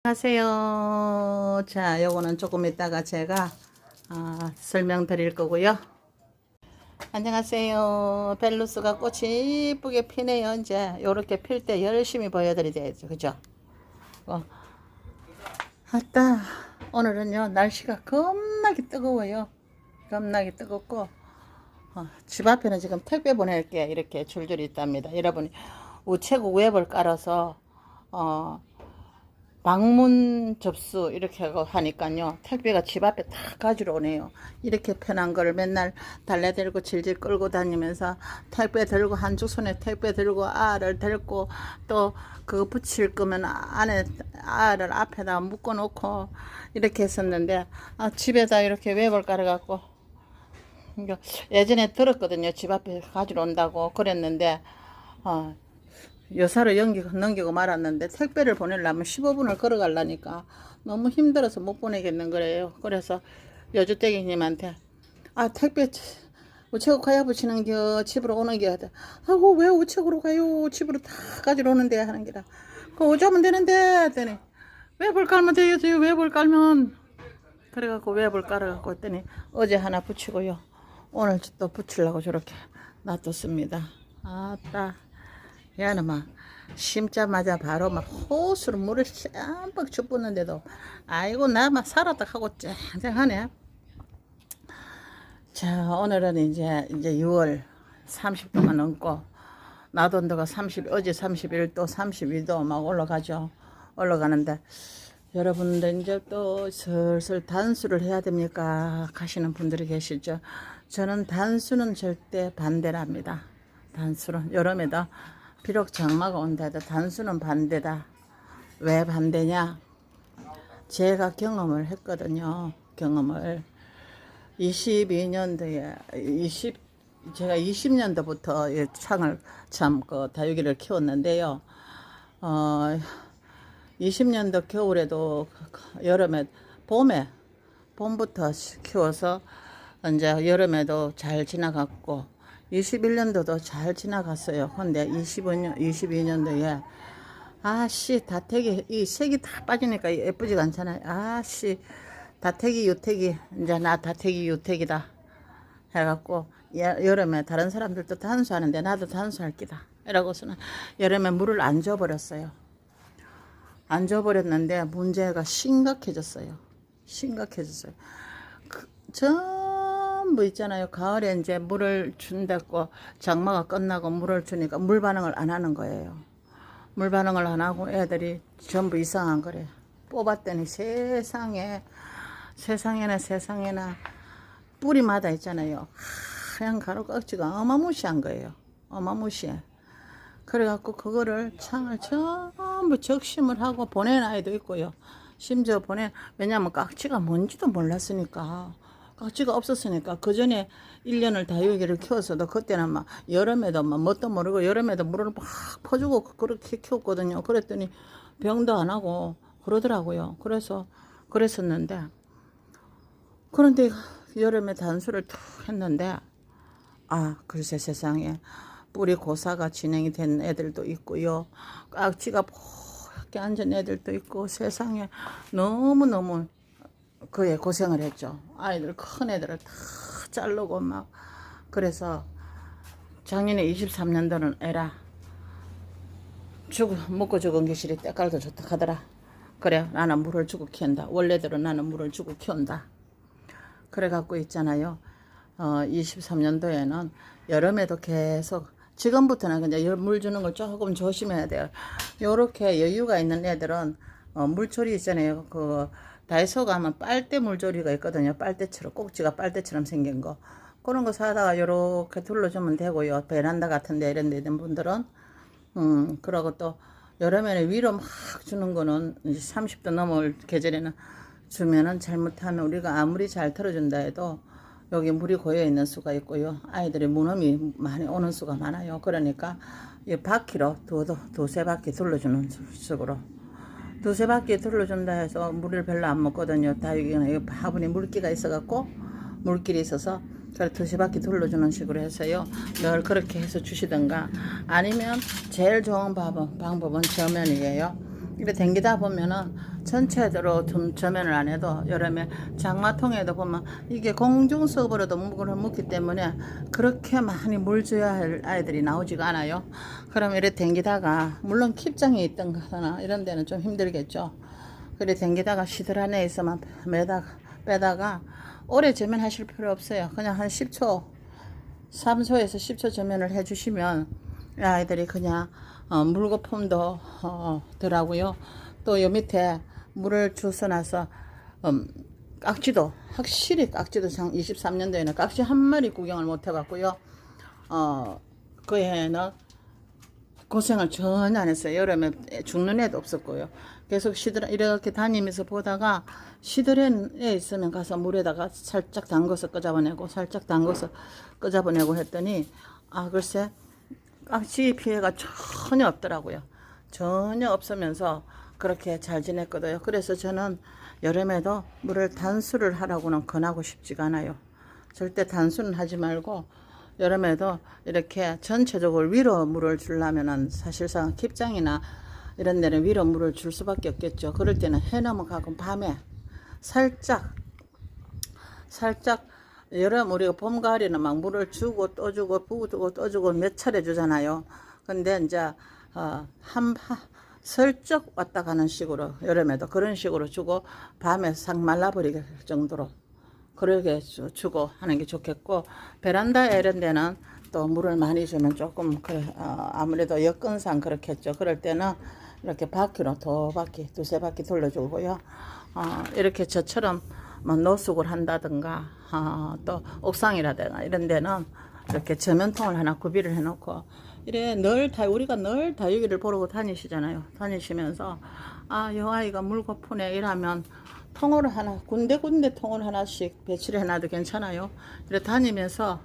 안녕하세요. 자, 요거는 조금 이따가 제가 설명드릴 거고요. 안녕하세요. 벨루스가 꽃이 이쁘게 피네요. 이제 요렇게 필 때 열심히 보여드려야죠. 그죠? 아따, 오늘은요 날씨가 겁나게 뜨거워요. 겁나게 뜨겁고 집 앞에는 지금 택배 보낼 게 이렇게 줄줄이 있답니다. 여러분이 우체국 웹을 깔아서 방문 접수 이렇게 하고 하니까요 택배가 집 앞에 다 가지러 오네요. 이렇게 편한 걸 맨날 달래들고 질질 끌고 다니면서 택배 들고 한쪽 손에 택배 들고 알을 들고 또 그거 붙일 거면 안에 알을 앞에다 묶어 놓고 이렇게 했었는데 집에다 이렇게 웹을 깔아 갖고 예전에 들었거든요. 집 앞에 가지러 온다고 그랬는데 여사로 넘기고 말았는데 택배를 보내려면 15분을 걸어가려니까 너무 힘들어서 못 보내겠는 거예요. 그래서 여주댁이님한테 택배 우체국 가야 붙이는 겨 집으로 오는 겨 하고 왜 우체국으로 가요? 집으로 다 가지러 오는데 하는 기라 그거 어쩌면 되는데 했더니 웹을 깔면 돼요. 웹을 깔면 그래갖고 웹을 깔아갖고 했더니 어제 하나 붙이고요. 오늘 또 붙이려고 저렇게 놔뒀습니다. 아따 야는 막 심자마자 바로 막 호수로 물을 쌈박 줍었는데도 아이고 나 막 살았다 하고 쨍쨍하네. 자 오늘은 이제 6월 30도가 넘고 낮 온도가 어제 31도 32도 막 올라가는데 여러분들 이제 또 슬슬 단수를 해야 됩니까 가시는 분들이 계시죠. 저는 단수는 절대 반대랍니다. 단수는 여름에도 비록 장마가 온다도 단수는 반대다. 왜 반대냐? 제가 경험을 했거든요. 경험을 22년도에 제가 20년도부터 창을 다육이를 키웠는데요. 20년도 겨울에도 여름에 봄부터 키워서 이제 여름에도 잘 지나갔고 21년도도 잘 지나갔어요. 근데 22년도에 다택이 이 색이 다 빠지니까 예쁘지가 않잖아요. 다택이 유택이 이제 나 다택이 유택이다 해갖고 여름에 다른 사람들도 단수하는데 나도 단수할 기다 이러고서는 여름에 물을 안 줘버렸어요. 안 줘버렸는데 문제가 심각해졌어요. 전부 있잖아요. 가을에 이제 물을 준다고 장마가 끝나고 물을 주니까 물 반응을 안 하는 거예요. 물 반응을 안 하고 애들이 전부 이상한 거래. 뽑았더니 세상에나 뿌리마다 있잖아요. 하얀 가루 깍지가 어마무시한 거예요. 어마무시해. 그래갖고 그거를 창을 전부 적심을 하고 보낸 아이도 있고요. 심지어 왜냐면 깍지가 뭔지도 몰랐으니까. 깍지가 없었으니까 그 전에 1년을 다육이를 키웠어도 그때는 막 여름에도 막 뭣도 모르고 여름에도 물을 막 퍼주고 그렇게 키웠거든요. 그랬더니 병도 안 하고 그러더라고요. 그랬었는데 그런데 여름에 단수를 툭 했는데 글쎄 세상에 뿌리 고사가 진행이 된 애들도 있고요. 깍지가 포얗게 앉은 애들도 있고 세상에 너무너무 그에 고생을 했죠. 아이들 큰 애들을 다 자르고 막 그래서 작년에 23년도는 에라 먹고 죽은 개실이 때깔도 좋다 하더라. 그래 나는 물을 주고 키운다. 원래대로 나는 물을 주고 키운다. 그래갖고 있잖아요. 23년도에는 여름에도 계속 지금부터는 그냥 물 주는 걸 조금 조심해야 돼요. 요렇게 여유가 있는 애들은 물조리 있잖아요. 다이소 가면 빨대 물조리가 있거든요. 빨대처럼 꼭지가 빨대처럼 생긴 거 그런 거 사다가 요렇게 둘러주면 되고요. 베란다 같은데 이런 데 있는 분들은 그러고 또 여름에는 위로 막 주는 거는 이제 30도 넘을 계절에는 주면은 잘못하면 우리가 아무리 잘 틀어준다 해도 여기 물이 고여 있는 수가 있고요. 아이들이 무넘이 많이 오는 수가 많아요. 그러니까 이 바퀴로 두세 바퀴 둘러주는 식으로 두세 바퀴 둘러준다 해서 물을 별로 안 먹거든요. 다육이는 화분에 물기가 있어갖고 물길이 있어서 그래 두세 바퀴 둘러주는 식으로 해서요. 늘 그렇게 해서 주시던가 아니면 제일 좋은 방법은 저면이에요. 이렇게 댕기다 보면은 전체적으로 좀 저면을 안 해도 여름에 장마통에도 보면 이게 공중석으로도 물을 묻기 때문에 그렇게 많이 물 줘야 할 아이들이 나오지가 않아요. 그럼 이래 댕기다가 물론 킵장이 있던 거나 이런 데는 좀 힘들겠죠. 그래 댕기다가 시들한 애에서만 빼다가 오래 저면 하실 필요 없어요. 그냥 한 10초 3초에서 10초 저면을 해주시면 아이들이 그냥 물거품도 덜하고요. 또 요 밑에 물을 주워 나서 깍지도 확실히 깍지도 23년도에는 깍지 한 마리 구경을 못 해봤고요. 그 해에는 고생을 전혀 안 했어요. 여름에 죽는 애도 없었고요. 계속 이렇게 다니면서 보다가 시들에 있으면 가서 물에다가 살짝 담궈서 끄잡아내고 살짝 담궈서 끄잡아내고 했더니 글쎄 깍지 피해가 전혀 없더라고요. 전혀 없으면서 그렇게 잘 지냈거든요. 그래서 저는 여름에도 물을 단수를 하라고는 권하고 싶지가 않아요. 절대 단수는 하지 말고 여름에도 이렇게 전체적으로 위로 물을 주려면은 사실상 킵장이나 이런 데는 위로 물을 줄 수밖에 없겠죠. 그럴 때는 해 넘어가고 밤에 살짝 여름 우리가 봄 가을에는 막 물을 주고 또 주고 부어주고 또 주고 몇 차례 주잖아요. 근데 이제 슬쩍 왔다 가는 식으로 여름에도 그런 식으로 주고 밤에 싹 말라버리게 정도로 그러게 주고 하는 게 좋겠고 베란다에 이런 데는 또 물을 많이 주면 조금 아무래도 여건상 그렇겠죠. 그럴 때는 이렇게 바퀴로 두세 바퀴 돌려주고요. 이렇게 저처럼 뭐 노숙을 한다든가 또 옥상이라든가 이런 데는 이렇게 저면통을 하나 구비를 해놓고 이래 우리가 늘 다육이를 보러 다니시잖아요. 다니시면서 요 아이가 물 고프네 이러면 통을 하나 군데군데 통을 하나씩 배치를 해놔도 괜찮아요. 이래 다니면서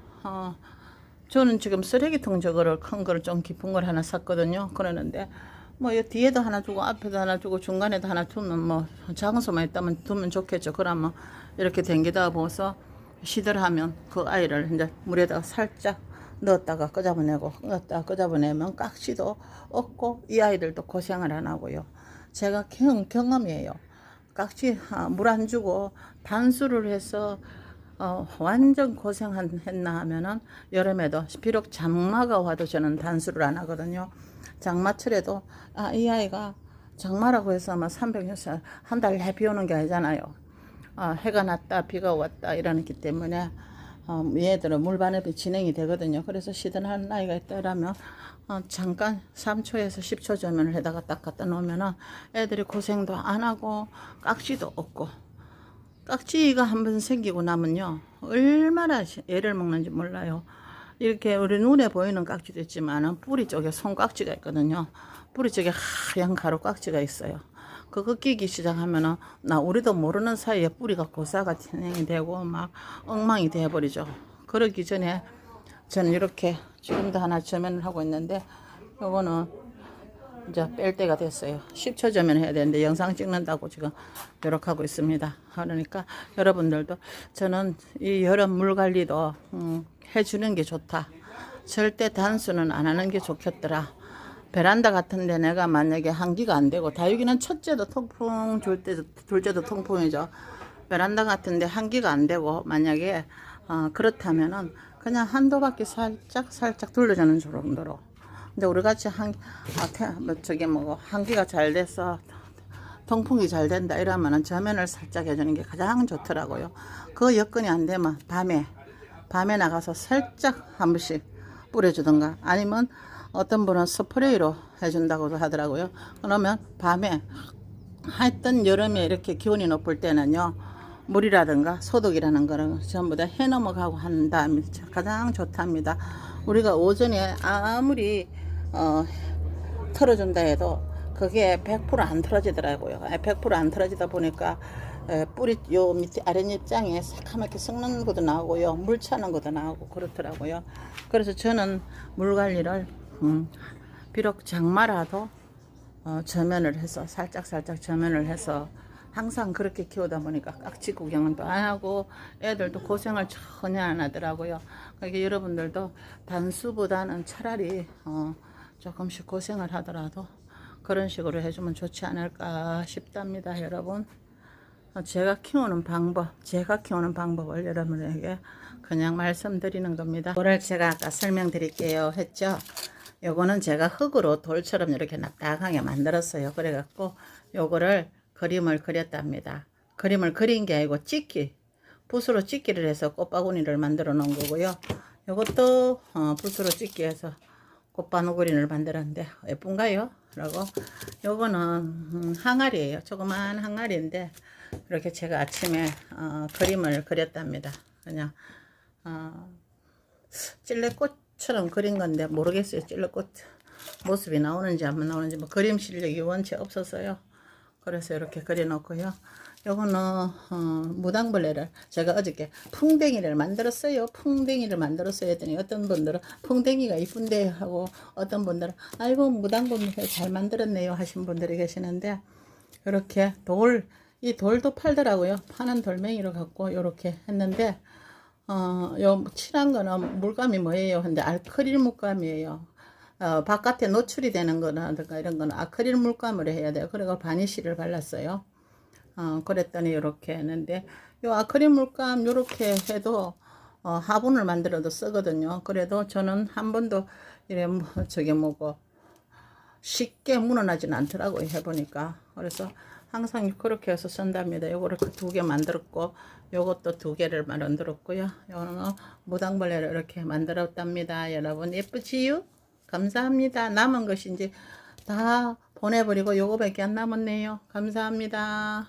저는 지금 쓰레기통 저거를 큰 거를 좀 깊은 걸 하나 샀거든요. 그러는데 뭐 뒤에도 하나 주고 앞에도 하나 주고 중간에도 하나 두면 뭐 장소만 있다면 두면 좋겠죠. 그러면 이렇게 댕기다 보면서 시들하면 그 아이를 이제 물에다가 살짝 넣었다가 끄잡아내면 깍지도 없고 이 아이들도 고생을 안 하고요. 제가 경험이에요. 깍지 물 안 주고 단수를 해서 완전 고생했나 하면은 여름에도 비록 장마가 와도 저는 단수를 안 하거든요. 장마철에도 이 아이가 장마라고 해서 아마 360일 한 달 내 비 오는 게 아니잖아요. 해가 났다 비가 왔다 이러기 때문에 얘들은 물반업이 진행이 되거든요. 그래서 시든한 아이가 있다라면 잠깐 3초에서 10초 저면을 해다가 딱 갖다 놓으면은 애들이 고생도 안 하고 깍지도 없고 깍지가 한번 생기고 나면요 얼마나 애를 먹는지 몰라요. 이렇게 우리 눈에 보이는 깍지도 있지만 뿌리 쪽에 손깍지가 있거든요. 뿌리 쪽에 하얀 가루 깍지가 있어요. 그거 끼기 시작하면은 우리도 모르는 사이에 뿌리가 고사가 진행이 되고 막 엉망이 되어버리죠. 그러기 전에 저는 이렇게 지금도 하나 저면을 하고 있는데 요거는 이제 뺄 때가 됐어요. 10초 저면 해야 되는데 영상 찍는다고 지금 이렇게 하고 있습니다. 그러니까 여러분들도 저는 이 여름 물 관리도 해주는 게 좋다. 절대 단수는 안 하는 게 좋겠더라. 베란다 같은데 내가 만약에 한기가 안 되고 다육이는 첫째도 통풍 둘째도 통풍이죠. 베란다 같은데 한기가 안 되고 만약에 그렇다면은 그냥 한두 바퀴 살짝 돌려주는 정도로. 근데 우리 같이 한기가 잘 돼서 통풍이 잘 된다 이러면은 저면을 살짝 해주는 게 가장 좋더라고요. 그 여건이 안 되면 밤에 나가서 살짝 한 번씩 뿌려주던가 아니면 어떤 분은 스프레이로 해준다고도 하더라고요. 그러면 밤에 하여튼 여름에 이렇게 기온이 높을 때는요 물이라든가 소독이라는 거는 전부 다 해 넘어가고 한 다음에 가장 좋답니다. 우리가 오전에 아무리 털어준다 해도 그게 100%안 털어지더라고요. 100%안 털어지다 보니까 뿌리 요 밑에 아랫잎장에 새카맣게 썩는 것도 나오고요 물 차는 것도 나오고 그렇더라고요. 그래서 저는 물 관리를 비록 장마라도 저면을 해서 살짝 저면을 해서 항상 그렇게 키우다 보니까 깍지 구경은 또 안 하고 애들도 고생을 전혀 안 하더라고요. 그러니까 여러분들도 단수보다는 차라리 조금씩 고생을 하더라도 그런 식으로 해주면 좋지 않을까 싶답니다, 여러분. 제가 키우는 방법을 여러분에게 그냥 말씀드리는 겁니다. 이거를 제가 아까 설명드릴게요 했죠. 요거는 제가 흙으로 돌처럼 이렇게 납작하게 만들었어요. 그래갖고 요거를 그림을 그렸답니다. 그림을 그린 게 아니고 붓으로 찍기를 해서 꽃바구니를 만들어 놓은 거고요. 요것도 붓으로 찍기 해서 꽃바구니를 만들었는데 예쁜가요? 라고. 요거는 항아리예요. 조그만 항아리인데 이렇게 제가 아침에 그림을 그렸답니다. 그냥 찔레꽃처럼 그린 건데 모르겠어요. 찔레꽃 모습이 나오는지 안 나오는지. 뭐 그림 실력이 원체 없어서요. 그래서 이렇게 그려놓고요. 요거는 무당벌레를 제가 어저께 풍뎅이를 만들었어요. 풍뎅이를 만들었어요 했더니 어떤 분들은 풍뎅이가 이쁜데 하고, 어떤 분들은 아이고 무당벌레 잘 만들었네요 하신 분들이 계시는데, 이렇게 이 돌도 팔더라고요. 파는 돌멩이로 갖고 요렇게 했는데, 요 칠한 거는 물감이 뭐예요? 근데 아크릴 물감이에요. 바깥에 노출이 되는 거라든가 이런 거는 아크릴 물감으로 해야 돼요. 그리고 바니쉬를 발랐어요. 그랬더니 이렇게 했는데, 요 아크릴 물감 요렇게 해도 화분을 만들어도 쓰거든요. 그래도 저는 한 번도 이래 뭐고 쉽게 무너나지는 않더라고요, 해보니까. 그래서 항상 그렇게 해서 쓴답니다. 요거를 그 2개 만들었고, 요것도 2개를 만들었고요. 요거는 무당벌레를 이렇게 만들었답니다. 여러분 예쁘지요? 감사합니다. 남은 것이 이제 다 보내버리고 요거밖에 안 남았네요. 감사합니다.